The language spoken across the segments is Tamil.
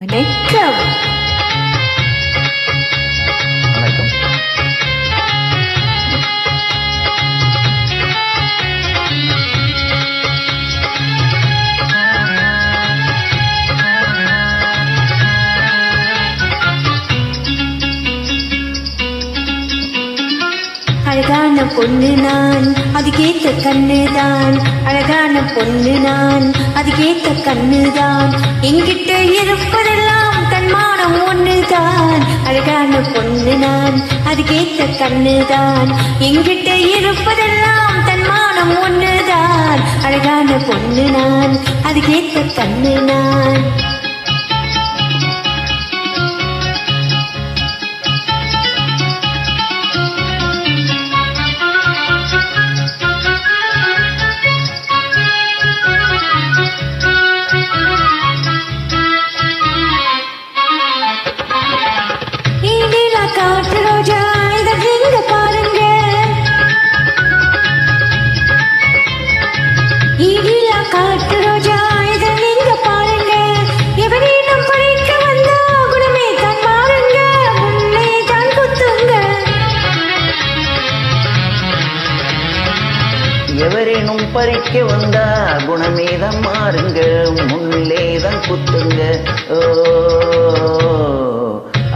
வணக்கம். வணக்கம். அழகான பொண்ணு நான், அதுக்கேத்த கண்ணுதான். அழகான பொண்ணு நான், அதுக்கேத்த கண்ணுதான். என்கிட்ட இருப்பதெல்லாம் தன்மானம் ஒண்ணுதான். அழகான பொண்ணு நான், அதுக்கேத்த கண்ணுதான். என்கிட்ட இருப்பதெல்லாம் தன்மானம் ஒண்ணுதான். அழகான பொண்ணு நான், அதுக்கேத்த கண்ணு நான். காற்று ரோஜா இதை நீங்க பாருங்க, இடிலா காற்று ரோஜா இதை நீங்க பாருங்க. எவரேனும் பறிக்க வந்தா குணமே தான் மாறுங்க, முன்னே தான் குத்துங்க. எவரேனும் பறிக்க வந்தா குணமேதான் மாறுங்க, முன்னிலேதான் குத்துங்க.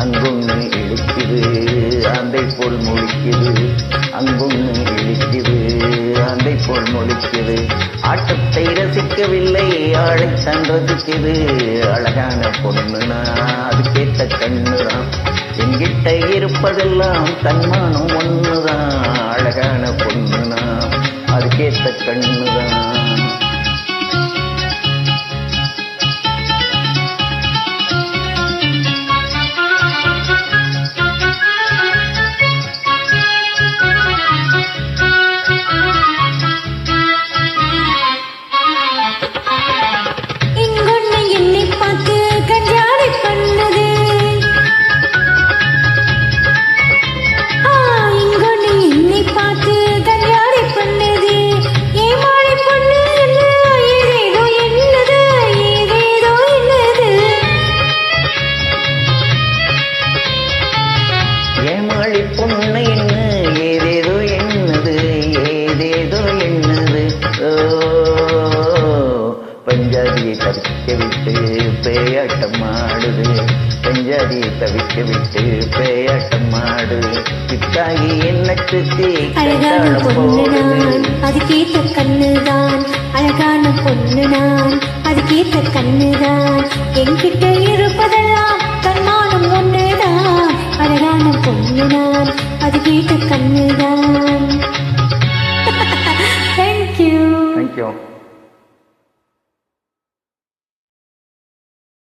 அங்கொன்னு இழிக்குது ஆந்தை போல் மொழிக்குது, அங்கொன்னு இழிக்குது ஆந்தை போல் மொழிக்குது. ஆட்டத்தை ரசிக்கவில்லை ஆளைத்தான் ரசிக்குது. அழகான பொண்ணுனா அதுக்கேத்த கண்ணுதான். என்கிட்ட இருப்பதெல்லாம் தன்மானம் ஒண்ணுதான். அழகான பொண்ணுனா அதுக்கேத்த கண்ணுதான். ஏமாளி பொண்ணு என்ன ஏதேதோ என்னது, ஏதேதோ என்னது. பஞ்சாதியை தவிக்க விட்டு பேயாட்டம் ஆடுது, பஞ்சாதியை தவிக்க விட்டு பேயாட்டம் ஆடுது. பித்தாகி என்ன சுத்தி அழகான பொண்ணு நான், அதுக்கேத்த கண்ணுதான். அழகான பொண்ணு நான், அதுக்கேத்த கண்ணுதான். என்கிட்ட இருப்பதெல்லாம்